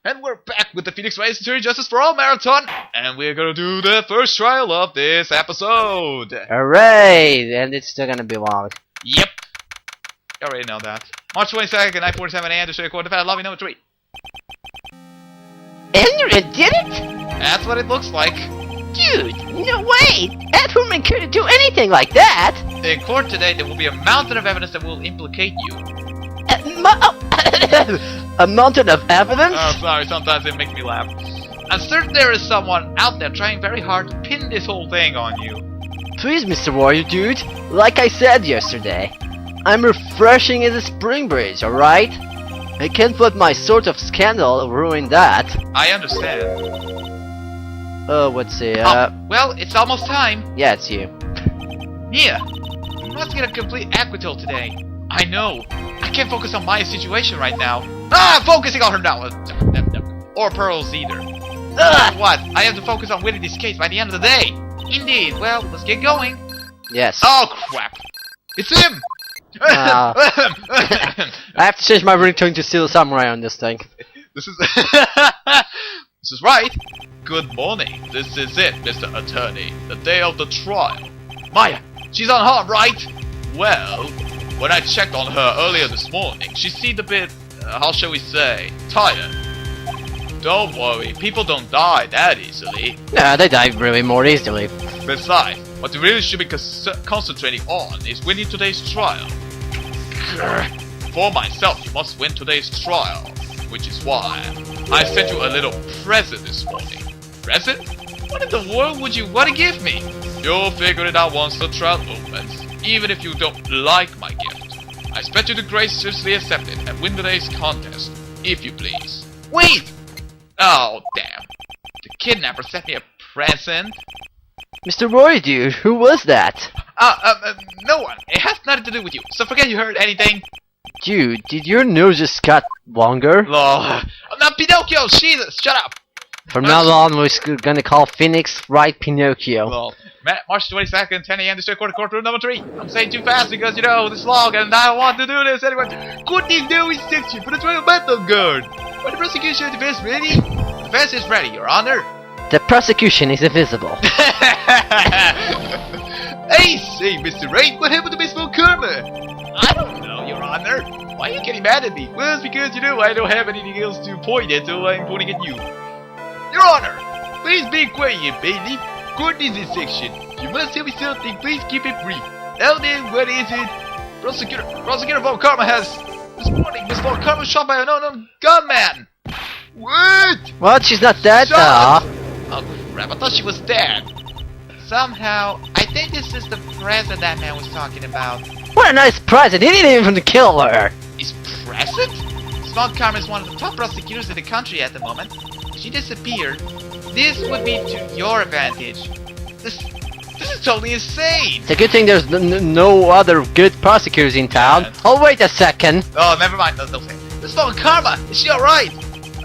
And we're back with the Phoenix Wright Justice for All Marathon, and we're gonna do the first trial of this episode. Hooray! And it's still gonna be long. Yep. You already know that. March 22nd, 9:47 a.m. to show you quarter lobby number 3. Andrew did it? That's what it looks like. Dude, no way! That woman couldn't do anything like that! In court today, there will be a mountain of evidence that will implicate you. A mountain of evidence? Oh, sorry, sometimes it makes me laugh. I'm certain there is someone out there trying very hard to pin this whole thing on you. Please, Mr. Warrior Dude, like I said yesterday, I'm refreshing as a spring breeze, alright? I can't let my sort of scandal ruin that. I understand. Let's see, well, it's almost time. Yeah, it's you. Mia, you must get a complete acquittal today. I know. I can't focus on Maya's situation right now. I'm focusing on her now. Or Pearl's either. What? I have to focus on winning this case by the end of the day. Indeed. Well, let's get going. Yes. Oh, crap. It's him! I have to change my ringtone to Steel Samurai on this thing. This is... This is right. Good morning. This is it, Mr. Attorney. The day of the trial. Maya, she's unharmed, right? Well, when I checked on her earlier this morning, she seemed a bit, how shall we say, tired. Don't worry, people don't die that easily. Nah, they die really more easily. Besides, what you really should be concentrating on is winning today's trial. For myself, you must win today's trial, which is why I sent you a little present this morning. Present? What in the world would you want to give me? You'll figure it out once the trial opens, even if you don't like my gift. I expect you to graciously accept it and win today's contest, if you please. Wait! Oh, damn. The kidnapper sent me a present? Mr. Warrior Dude, who was that? No one. It has nothing to do with you, so forget you heard anything. Dude, did your nose just got longer? Lol. I'm not Pinocchio, Jesus, shut up! From now on, we're gonna call Phoenix Wright Pinocchio. Lol. March 22nd, 10 a.m. to courtroom number 3. I'm saying too fast because, you know, this long and I don't want to do this anyway. Good thing there is section for the trial method guard. Are the prosecution and defense ready? Defense is ready, Your Honor. The prosecution is invisible. Hey, say, Mr. Wright, what happened to baseball karma? I don't know, Your Honor. Why are you getting mad at me? Well, it's because, you know, I don't have anything else to point at, so I'm pointing at you. Your Honor, please be quiet, bailiff. Court is in section. If you must tell me something, please keep it brief. Now then, what is it? Prosecutor Von Karma has... This morning, Miss Von Karma was shot by an unknown gunman. What? What? She's not dead? Oh crap, I thought she was dead. Somehow, I think this is the present that man was talking about. What a nice present! He didn't even kill her! Is present? Miss Von Karma is one of the top prosecutors in the country at the moment. If she disappeared, this would be to your advantage. This is totally insane! It's a good thing there's no other good prosecutors in town. Yeah. Oh, wait a second. Oh, never mind. No, say. Miss Von Karma, is she alright?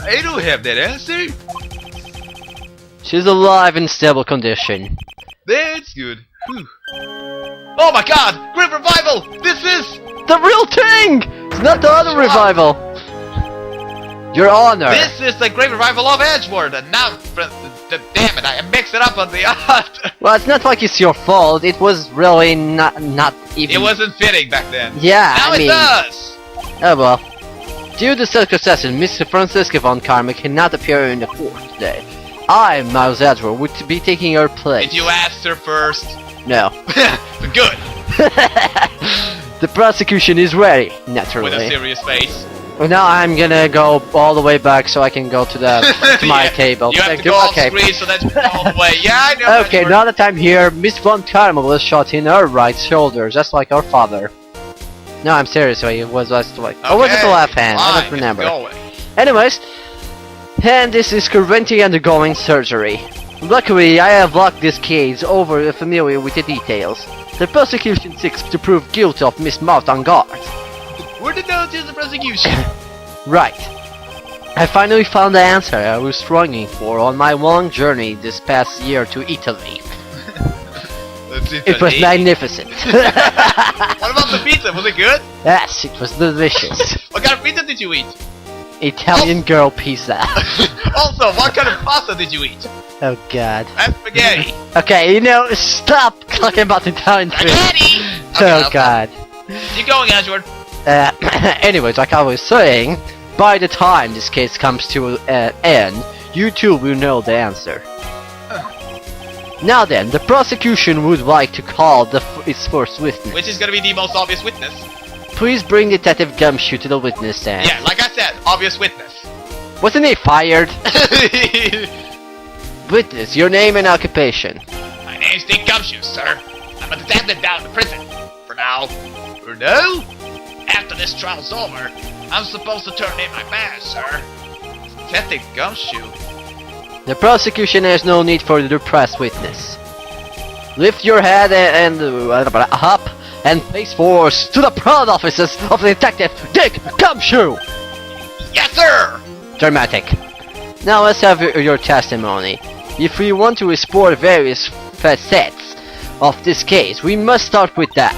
I don't have that answer. She's alive in stable condition. That's good. Whew. Oh my god! Great revival! This is... The real thing! It's not the other revival! Your Honor! This is the Great Revival of Edgeworth, and now... Damn it, I mixed it up on the art! Well, it's not like it's your fault, it was really not even... It wasn't fitting back then. Yeah, now I mean... it does! Oh well. Due to self-concession, Mr. Francisco Von Karma cannot appear in the court today. I, Miles Edgeworth, would be taking her place. Did you ask her first? No. Good! The prosecution is ready, naturally. With a serious face. Well, now I'm gonna go all the way back so I can go to the to my yeah, table. You have to go off screen so that you can go all the way. Yeah, I know. Okay, now that I'm here, Miss Von Karma was shot in her right shoulder, just like her father. No, I'm serious. It was just like, or was it the left hand? I don't remember. Anyways, and this is currently undergoing surgery. Luckily, I have locked this case over familiar with the details. The prosecution seeks to prove guilt of Miss Mouth on guard. Where the hell is the prosecution? Right. I finally found the answer I was struggling for on my long journey this past year to Italy. It was magnificent. What about the pizza? Was it good? Yes, it was delicious. What kind of pizza did you eat? Italian girl pizza. Also, what kind of pasta did you eat? Oh god. That's spaghetti. Okay, you know, stop talking about Italian food. Spaghetti! Oh god. You going, Edward? Anyways, like I was saying, by the time this case comes to an end, you two will know the answer. Now then, the prosecution would like to call its first witness. Which is gonna be the most obvious witness. Please bring Detective Gumshoe to the witness stand. Yeah, like I said, obvious witness. Wasn't he fired? Witness, your name and occupation. My name's Dick Gumshoe, sir. I'm a detective down in the prison. For now. For now? After this trial's over, I'm supposed to turn in my badge, sir. Detective Gumshoe? The prosecution has no need for the press witness. Lift your head and up and face forward to the proud offices of Detective Dick Gumshoe! Yes, sir! Dramatic. Now let's have your testimony. If we want to explore various facets of this case, we must start with that.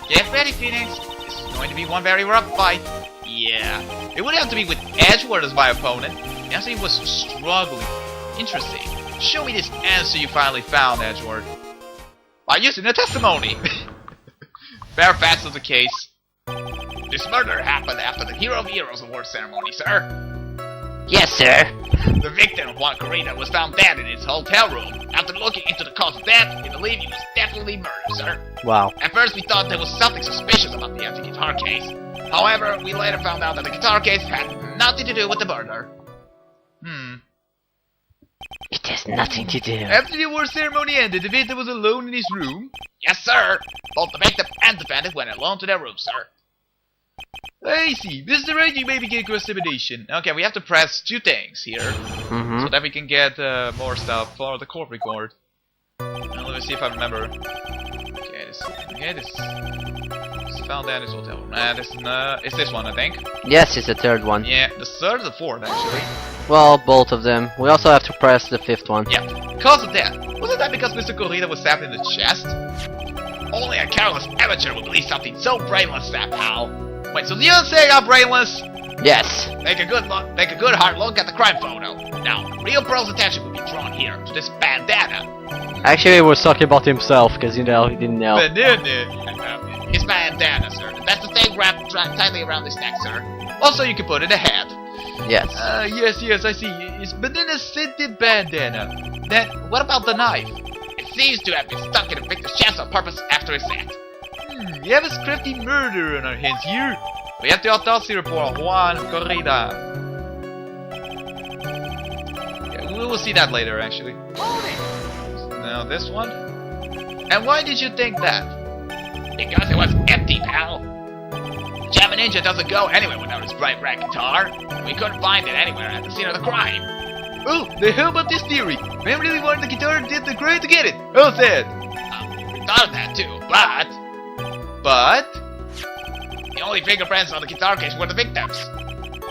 Get ready, Phoenix. This is going to be one very rough fight. Yeah, it would have to be with Edward as my opponent. As he was struggling. Interesting. Show me this answer you finally found, Edward. By using the testimony. Bare facts of the case. This murder happened after the Hero of Heroes Award ceremony, sir. Yes, sir. The victim, Juan Corrida, was found dead in his hotel room. After looking into the cause of death, we believe he was definitely murdered, sir. Wow. At first we thought there was something suspicious about the empty guitar case. However, we later found out that the guitar case had nothing to do with the murder. It has nothing to do. After the award ceremony ended, the victim was alone in his room? Yes, sir. Both the victim and defendant went alone to their room, sir. I see. Mr. Wright, you may begin cross-examination. Okay, we have to press two things here. So that we can get more stuff for the court record. Now, let me see if I remember. Okay, this is found down in his hotel room. It's this one, I think. Yes, it's the third one. Yeah, the third or the fourth, actually. Well, both of them. We also have to press the fifth one. Yeah. Cause of death. Wasn't that because Mr. Corrida was stabbed in the chest? Only a careless amateur would believe something so brainless, that pal. Wait, so you're saying I'm brainless? Yes. Take a good hard look at the crime photo. Now, real pros attention will be drawn here to this bandana. Actually, he was talking about himself, because, you know, he didn't know. Bandana. His bandana, sir. That's the thing wrapped tightly around his neck, sir. Also, you can put it in a hat. Yes. Yes, I see. It's banana-scented bandana. Then, what about the knife? It seems to have been stuck in the victim's chest on purpose after his act. We have a crafty murder on our hands here. We have the autopsy report of Juan Corrida. Yeah, we will see that later, actually. Now this one. And why did you think that? Because it was empty, pal. Java Ninja doesn't go anywhere without his bright red guitar. We couldn't find it anywhere at the scene of the crime. Oh, the hell about this theory? Man really wanted the guitar and did the crime to get it. Oh, sad. We thought of that too, but the only fingerprints on the guitar case were the victims.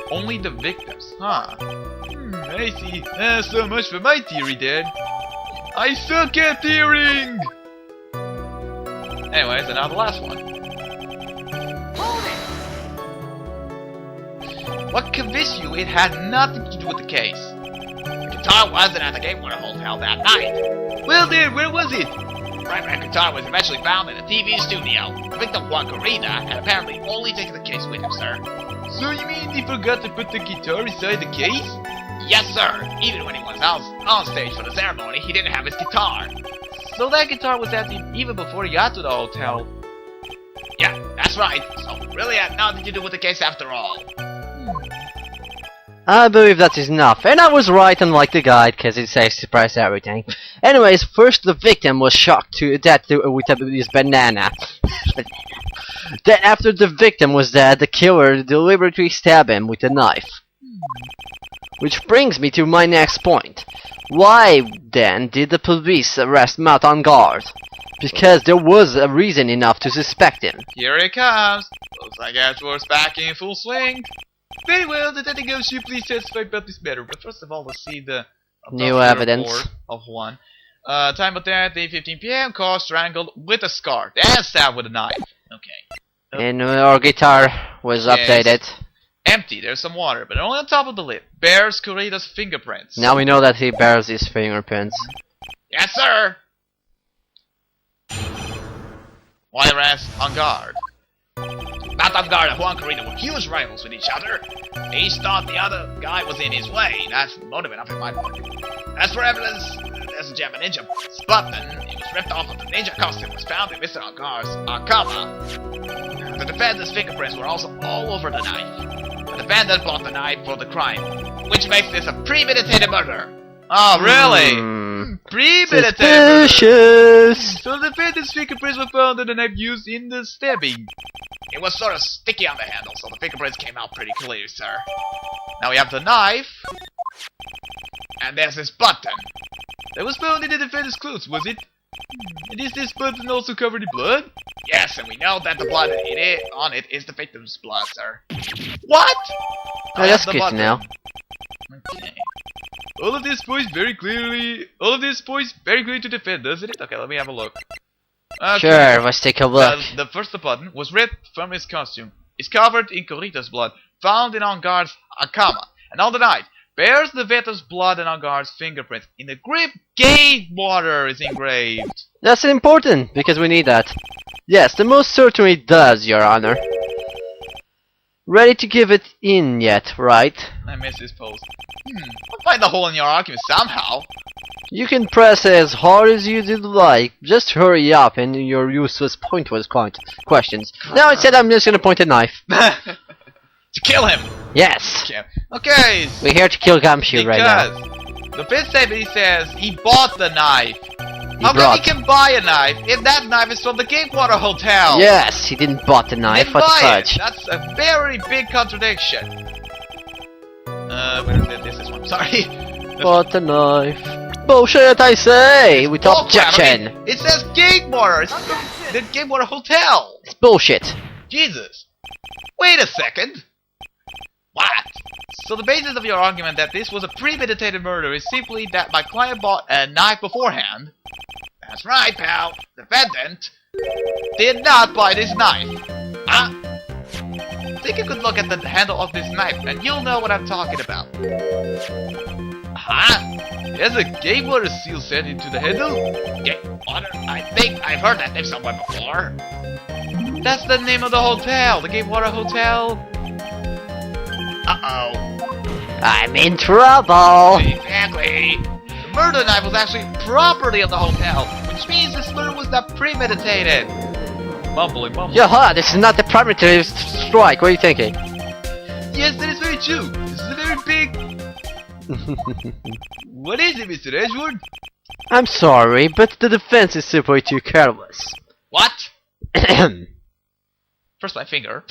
Only the victims, huh? I see. So much for my theory, then. I suck at theorying! Anyways, and now the last one. What convinced you it had nothing to do with the case? The guitar wasn't at the Gatewater Hotel that night. Well then, where was it? The bright red guitar was eventually found in a TV studio. The victim, Juan Corrida, had apparently only taken the case with him, sir. So you mean he forgot to put the guitar inside the case? Yes, sir. Even when he was on stage for the ceremony, he didn't have his guitar. So that guitar was empty even before he got to the hotel. Yeah, that's right. So really had nothing to do with the case after all. I believe that is enough, and I was right unlike the guide, because it says surprise everything. Anyways, first the victim was shocked to death with his banana. Then after the victim was dead, the killer deliberately stabbed him with a knife. Which brings me to my next point. Why then did the police arrest Matt on guard? Because there was a reason enough to suspect him. Here it comes. Looks like Ashworth's back in full swing. Very well, Detective Gumshoe, please testify about this matter. But first of all, let's see the new evidence of Juan. Time of death, 8:15 p.m. Cause strangled with a scar and stabbed with a knife. Okay. And our guitar was updated. Empty, there's some water, but only on top of the lid. Bears Kurita's fingerprints. Now we know that he bears his fingerprints. Yes, sir! While rest on guard. Not on guard, Juan Kurita were huge rivals with each other. Each thought the other guy was in his way. That's motive enough in my book. As for evidence, there's a Japan ninja button. It was ripped off of the ninja costume. Was found in Mr. Angar's Akama. The defendant's fingerprints were also all over the knife. The defendant bought the knife for the crime, which makes this a premeditated murder. Oh, really? Premeditated murder. So the defendant's fingerprints were found in the knife used in the stabbing. It was sort of sticky on the handle, so the fingerprints came out pretty clear, sir. Now we have the knife. And there's this button. That was found in the defendant's clothes, was it? And is this button also covered in blood? Yes, and we know that the blood on it is the victim's blood, sir. What? Oh, that's good to know. Okay. All of this points very clearly to defend, doesn't it? Okay, let me have a look. Okay. Sure, let's take a look. The first button was ripped from his costume. It's covered in Kurita's blood, found in Angar's Akama. And on the knife, bears the victim's blood and Angar's fingerprints. In the grip, gate water is engraved. That's important, because we need that. Yes, the most certainly does, Your Honor. Ready to give it in yet, right? I missed this pose. I'll find the hole in your argument somehow. You can press as hard as you would like. Just hurry up and your useless pointless questions. Now instead I'm just gonna point a knife. To kill him! Yes! Okay! We're here to kill Gumshoe right now. The fifth statement says he bought the knife. How come he can buy a knife if that knife is from the Gatewater Hotel? Yes, he didn't bought the knife. What the fudge? That's a very big contradiction. Where is this one? Sorry. Bought the knife. Bullshit, I say! With objection! I mean, it says Gatewater! It's not the Gatewater Hotel! It's bullshit. Jesus. Wait a second. What? So the basis of your argument that this was a premeditated murder is simply that my client bought a knife beforehand? That's right, pal. The defendant did not buy this knife. Huh? Take a good look at the handle of this knife and you'll know what I'm talking about. Huh? There's a Gatewater seal set into the handle? Gatewater? I think I've heard that name somewhere before. That's the name of the hotel, the Gatewater Hotel. Uh-oh. I'm in trouble. Exactly. The murder knife was actually property of the hotel, which means this murder was not premeditated. Mumbling. Yaha, this is not the premeditated strike. What are you thinking? Yes, that is very true. This is a very big... What is it, Mr. Edgewood? I'm sorry, but the defense is simply too careless. What? First my finger.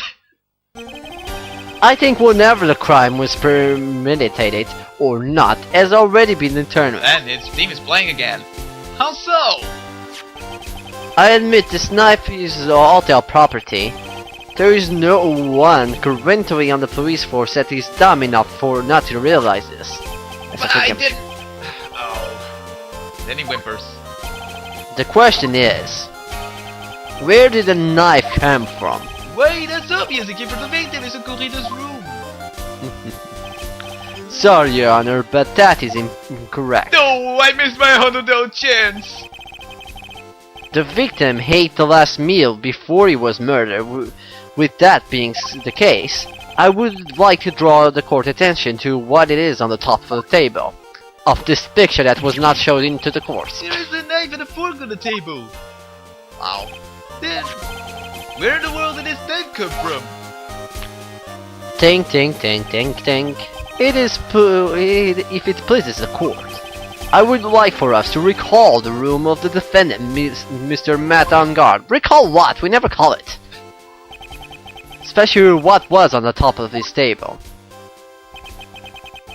I think whenever the crime was premeditated or not has already been determined. And its theme is playing again. How so? I admit this knife is hotel property. There is no one currently on the police force that is dumb enough for not to realize this. But I didn't... Oh. Then he whimpers. The question is, where did the knife come from? Wait, that's obvious. It came from the victim. It's in Kurita's room. Sorry, Your Honor, but that is incorrect. No, I missed my $100 chance. The victim ate the last meal before he was murdered. With that being the case, I would like to draw the court attention to what it is on the top of the table of this picture that was not shown into the court. There is a knife and a fork on the table. Wow. Then, where in the world did this knife come from? Think. It is if it pleases the court, I would like for us to recall the room of the defendant, Mr. Matt Angard. Recall what? We never call it. Especially what was on the top of this table.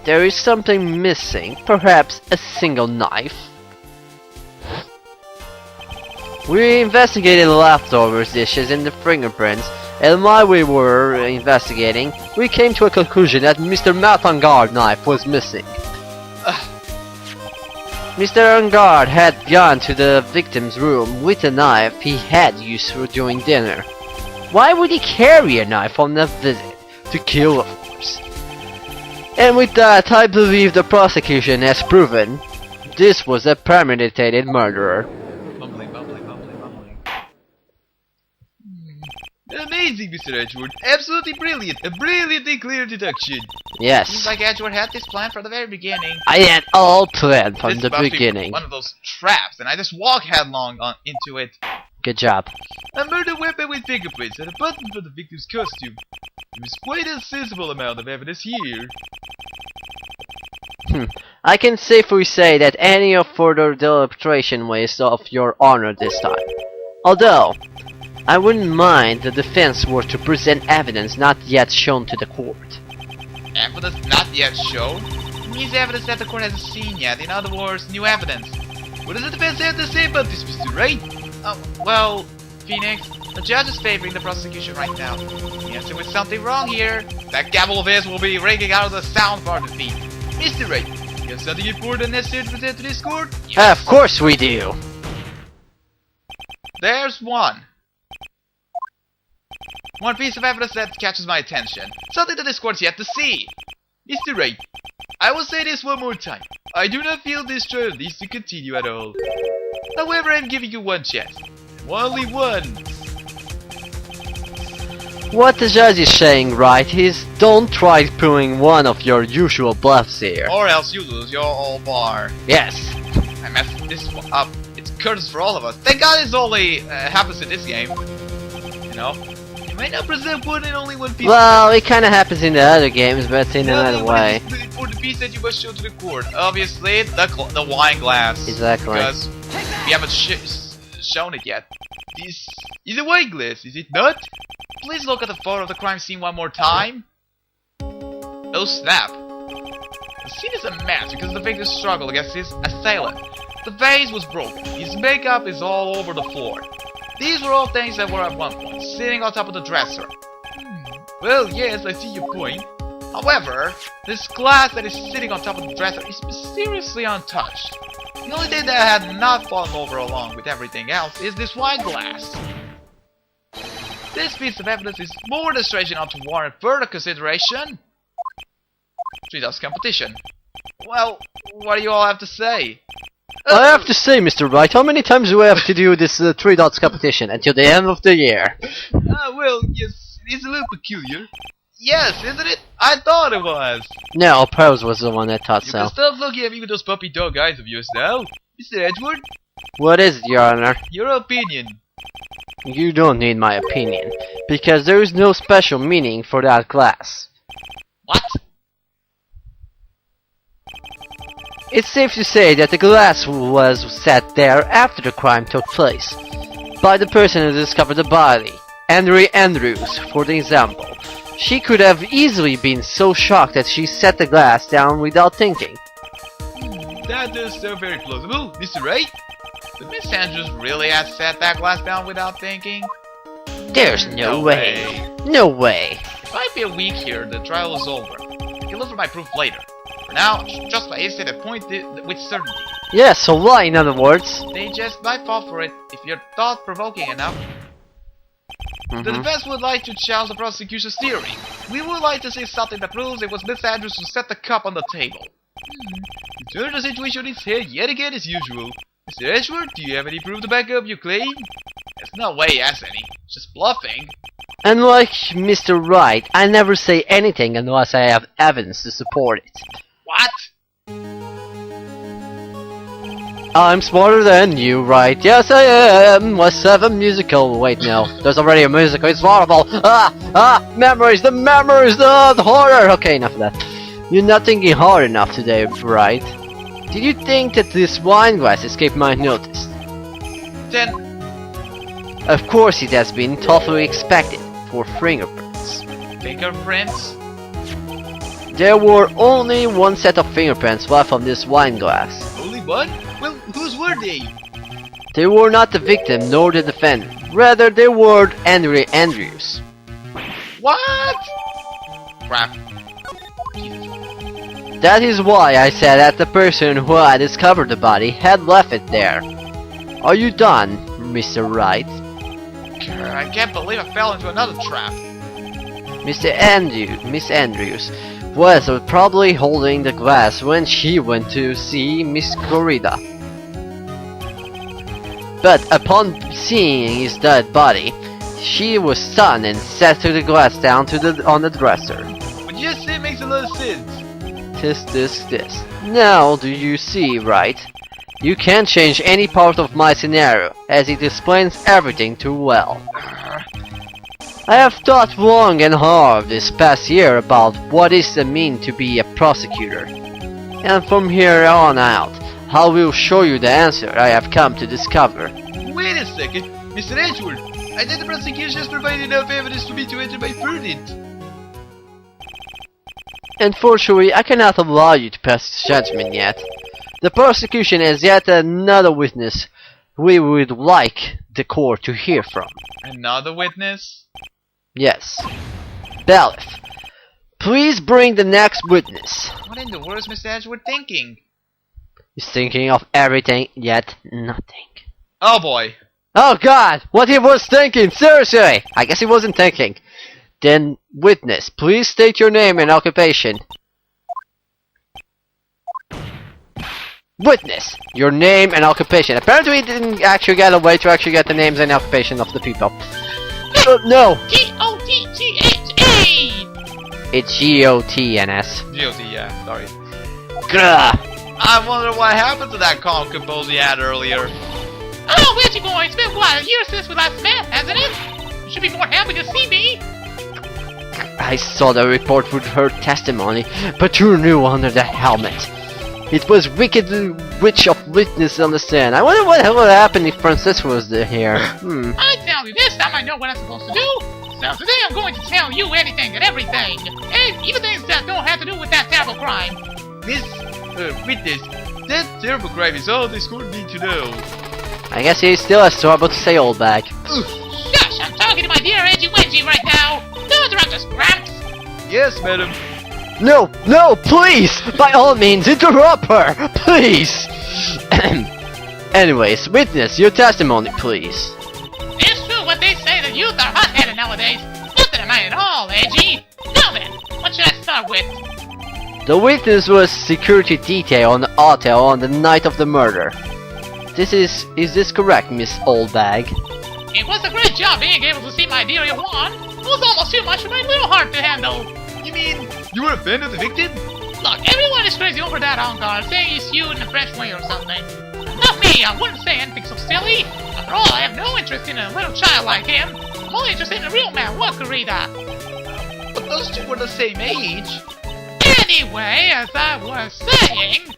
There is something missing, perhaps a single knife. We investigated the leftovers dishes and the fingerprints, and while we were investigating, we came to a conclusion that Mr. Matt Angard's knife was missing. Mr. Angard had gone to the victim's room with a knife he had used during dinner. Why would he carry a knife on a visit? To kill corpse. And with that, I believe the prosecution has proven this was a premeditated murderer. Mumbling. Amazing, Mr. Edgeworth. Absolutely brilliant. A brilliantly clear deduction. Yes. Seems like Edgeworth had this plan from the very beginning. I had all planned from this the beginning. One of those traps, and I just walk headlong into it. Good job. A murder weapon with fingerprints and a button for the victim's costume. There is quite a sensible amount of evidence here. I can safely say that any of further deliberation waste of your honor this time. Although, I wouldn't mind the defense were to present evidence not yet shown to the court. Evidence not yet shown? It means evidence that the court hasn't seen yet. In other words, new evidence. What does the defense have to say about this, Mr. Wright? Well, Phoenix, the judge is favoring the prosecution right now. Yes, there was something wrong here. That gavel of his will be ringing out of the sound bar to feet. Mr. Wright, you have something important necessary to present to this court? Yes. Of course we do. There's one. One piece of evidence that catches my attention. Something that this court's yet to see. Mr. Wright, I will say this one more time. I do not feel this trial needs to continue at all. However, I'm giving you one chance. Only one. What the judge is saying, right, is don't try pulling one of your usual bluffs here. Or else you lose your whole bar. Yes. I messed this one up. It's curtains for all of us. Thank God it's only happens in this game. You know? You may not present one and only one piece. Well, it kinda happens in the other games, but in another way. The important piece that you must show to the court. Obviously, the wine glass. Exactly. Because we haven't shown it yet. This is a wine glass, is it not? Please look at the photo of the crime scene one more time. Oh snap. The scene is a mess because of the victim's struggle against his assailant. The vase was broken. His makeup is all over the floor. These were all things that were at one point sitting on top of the dresser. Well, yes, I see your point. However, this glass that is sitting on top of the dresser is mysteriously untouched. The only thing that had not fallen over along with everything else is this wine glass. This piece of evidence is more than strange enough to warrant further consideration. 3 dots competition. Well, what do you all have to say? I have to say, Mr. Wright, how many times do I have to do this 3 dots competition until the end of the year? Well, yes, it is a little peculiar. Yes, isn't it? I thought it was. No, Pose was the one that thought so. You can stop looking at me with those puppy dog eyes of yours now. Mr. Edgeworth? What is it, Your Honor? Your opinion. You don't need my opinion, because there is no special meaning for that glass. What? It's safe to say that the glass was set there after the crime took place, by the person who discovered the body, Henry Andrews, for the example. She could have easily been so shocked that she set the glass down without thinking. That does sound very plausible, Mr. Wright. Did Miss Andrews really have set that glass down without thinking? There's no way. No way. If I feel weak here, the trial is over. I can look for my proof later. For now, just by instant a point with certainty. Yes, so lie, in other words. They just might fall for it if you're thought-provoking enough. The defense would like to challenge the prosecution's theory. We would like to see something that proves it was Miss Andrews who set the cup on the table. You turn the situation on its head yet again as usual. Mr. Edgeworth, do you have any proof to back up your claim? There's no way he has any. It's just bluffing. Unlike Mr. Wright, I never say anything unless I have evidence to support it. What? I'm smarter than you, right? Yes, I am. Let's have a musical. Wait, no. There's already a musical. It's horrible. Memories. The memories. The horror. Okay, enough of that. You're not thinking hard enough today, right? Did you think that this wine glass escaped my notice? Then... Of course it has been totally expected for fingerprints. Fingerprints? There were only one set of fingerprints left on this wine glass. Only one? Well, whose were they? They were not the victim nor the defendant. Rather, they were Henry Andrews. What? Crap. That is why I said that the person who had discovered the body had left it there. Are you done, Mr. Wright? I can't believe I fell into another trap. Miss Andrews was probably holding the glass when she went to see Miss Corrida. But upon seeing his dead body, she was stunned and set the glass down on the dresser. What you say makes a lot of sense. This. Now do you see, right? You can't change any part of my scenario, as it explains everything too well. I have thought long and hard this past year about what it means to be a prosecutor. And from here on out, I will show you the answer I have come to discover. Wait a second, Mr. Edgeworth. I think the prosecution has provided enough evidence for me to enter my verdict. Unfortunately, I cannot allow you to pass judgment yet. The prosecution has yet another witness we would like the court to hear from. Another witness? Yes. Bailiff, please bring the next witness. What in the world is Mr. Edgeworth thinking? He's thinking of everything, yet nothing. Oh boy. Oh god, what he was thinking, seriously! I guess he wasn't thinking. Then, witness, please state your name and occupation. Witness, your name and occupation. Apparently he didn't actually get a way to actually get the names and occupation of the people. No! G-O-T-G-H-A! It's G-O-T-N-S. G-O-T, yeah, sorry. Grr! I wonder what happened to that calm compose he had earlier. Oh, where'd you go? It's been what, a year since we last met, hasn't it? You should be more happy to see me. I saw the report with her testimony, but you knew under the helmet. It was wicked witch of witness on the stand. I wonder what would happen if Francisco was here. I tell you, this time I know what I'm supposed to do. So today I'm going to tell you anything and everything. And even things that don't have to do with that terrible crime. Witness, that terrible crime is all this court need to know. I guess he still has trouble to say old bag. Shush, I'm talking to my dear Edgy Wedgie right now. Don't interrupt us, Gramps. Yes, madam. No, please! By all means, interrupt her! Please! Anyways, witness, your testimony, please. It's true what they say that youth are hot-headed nowadays. Nothing am I at all, Edgy. Now then, what should I start with? The witness was security detail on the hotel on the night of the murder. Is this correct, Miss Oldbag? It was a great job being able to see my dear Juan. It was almost too much for my little heart to handle. You mean you were a fan of the victim? Look, everyone is crazy over that on-guard, saying he's you in a fresh way or something. Not me, I wouldn't say anything so silly. After all, I have no interest in a little child like him. I'm only interested in a real man, what Corrida? But those two were the same age. Anyway, as I was saying,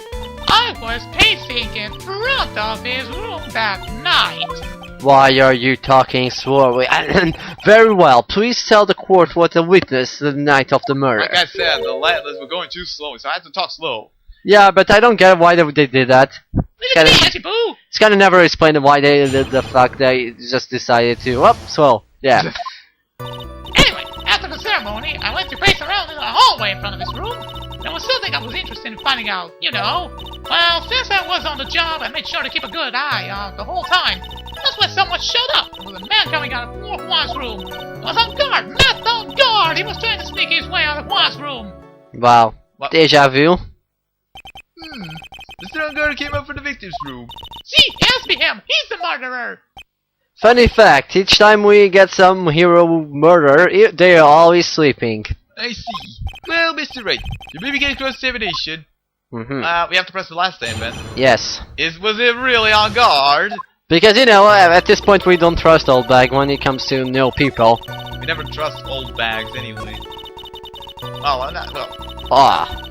I was pacing in front of his room that night. Why are you talking slowly? Very well, please tell the court what the witness the night of the murder. Like I said, the landlords were going too slow, so I had to talk slow. Yeah, but I don't get why they did that. It's kinda never explained why they did the fuck they just decided to. Oh, slow. Yeah. Anyway, after the ceremony, I went to pace around in the hallway in front of his room. There was something I was interested in finding out, you know. Well, since I was on the job, I made sure to keep a good eye out the whole time. That's when someone showed up. There was a man coming out of Juan's room. He was on guard, not on guard. He was trying to sneak his way out of Juan's room. Wow. What? Deja vu. Mr. Unguard came up from the victim's room. See, it has to be him. He's the murderer. Funny fact, each time we get some hero murder, they are always sleeping. I see. Well, Mr. Wright, you may begin cross-examination. We have to press the last statement. Yes. Was it really on guard? Because, you know, at this point we don't trust old bag when it comes to new people. We never trust old bags anyway. Oh, I'm not. Oh. Ah.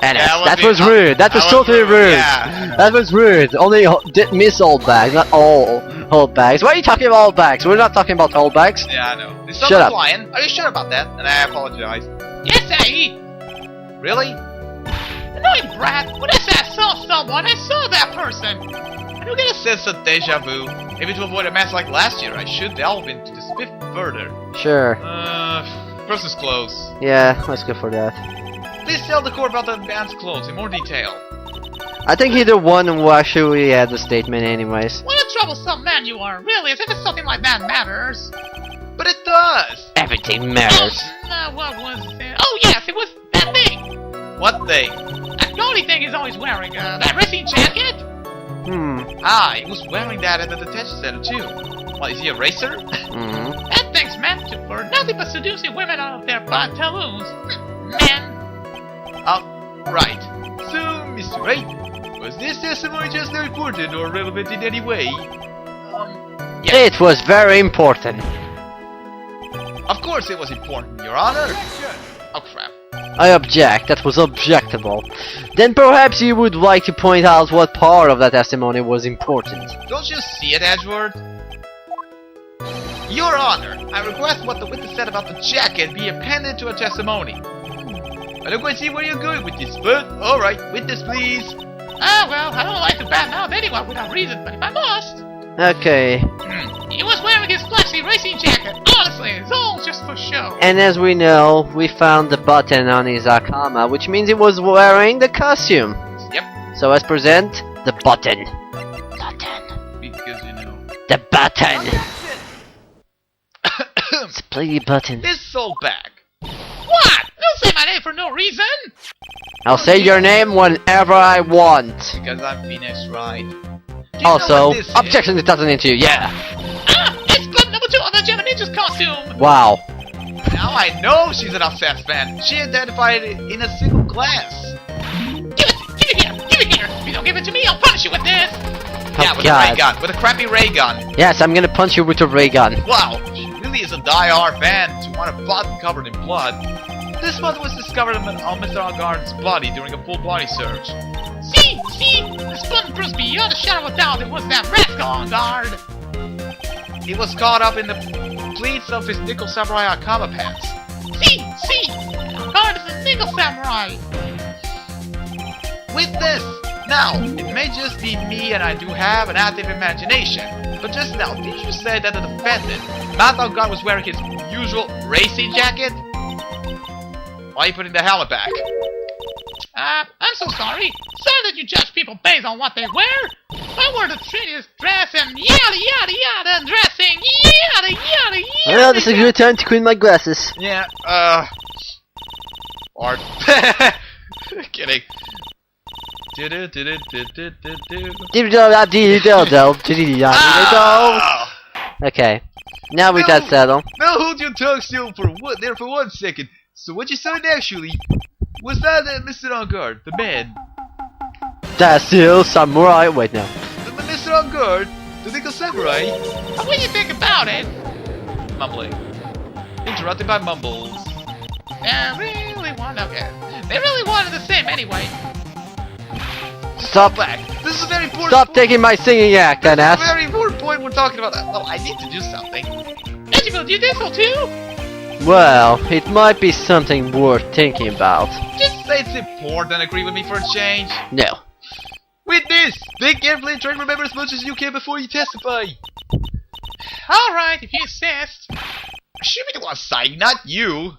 And Yeah, that was rude. That was totally rude. Yeah. That was rude. Only did miss old bags, not all old bags. Why are you talking about old bags? We're not talking about old bags. Yeah, I know. There's Shut someone up. flying. Are you sure about that? And I apologize. Yes, I. Really? Annoying brat. When I say I saw someone, I saw that person. I do get a sense of deja vu. Maybe to avoid a mess like last year, I should delve into this bit further. Sure. Process close. Yeah, let's go for that. Please tell the court about the man's clothes in more detail. I think either one who actually had the statement anyways. What a troublesome man you are, really, as if something like that matters. But it does! Everything matters. No, what was it? Oh yes, it was that thing! What thing? That naughty thing is always wearing, that racing jacket! Ah, he was wearing that at the detention center too. What, is he a racer? That thing's meant to for nothing but seducing women out of their pantaloons. Man. Right. So, Mr. Wright, was this testimony just not important or relevant in any way? Yeah. It was very important. Of course it was important, Your Honor. Oh crap. I object. That was objectable. Then perhaps you would like to point out what part of that testimony was important. Don't you see it, Edward? Your Honor, I request what the witness said about the jacket be appended to a testimony. I don't quite see where you're going with this, but alright, witness please. Ah, well, I don't like to badmouth anyone without reason, but if I must... Okay. He was wearing his flashy racing jacket. Honestly, it's all just for show. And as we know, we found the button on his Akama, which means he was wearing the costume. Yep. So let's present the button. Because you know. The button! It's a bloody button. This soul bag. What? Don't say my name for no reason! I'll say your name whenever I want. Because I'm Phoenix Wright. Also, objection to tossing into you, yeah! Ah! It's button number 2 on the Gemma Ninja's costume! Wow. Now I know she's an obsessed fan. She identified it in a single glance. Give it here! Give it here! If you don't give it to me, I'll punish you with this! Yeah, with a ray gun. With a crappy ray gun. Yes, I'm gonna punch you with a ray gun. Wow, she really is a die-hard fan to want a button covered in blood. This button was discovered on Mr. Algard's body during a full body search. See? This button proves beyond a shadow of a doubt it was that rascal on guard! It was caught up in the pleats of his Nickel Samurai Akama pants. See? Guard is a Nickel Samurai! With this! Now, it may just be me and I do have an active imagination, but just now, did you say that the defendant, Matt Algard, was wearing his usual racing jacket? Why are you putting the helmet back? I'm so sorry. Sorry that you judge people based on what they wear. I wear the trendiest dress and yada yada yada dressing, yada yada yada. Well, this is a good time to clean my glasses. Yeah, Art. Kidding. Okay, now we got settled. Now hold your tongue still for for 1 second. So what you said actually was that Mr. Algard, the man? That's still samurai. Wait, no. Mr. Algard, the Nickel Samurai. What do you think about it? Mumbling. Interrupted by mumbles. They really wanted the same anyway. Stop back. This is a very important Stop taking my singing act, then ass. This is a very important point we're talking about. Well, I need to do something. Ichigo, do you think so too? Well, it might be something worth thinking about. Just say it's important and agree with me for a change. No. With this, think carefully and try to remember as much as you can before you testify. Alright, if you insist. I should be the one saying, not you.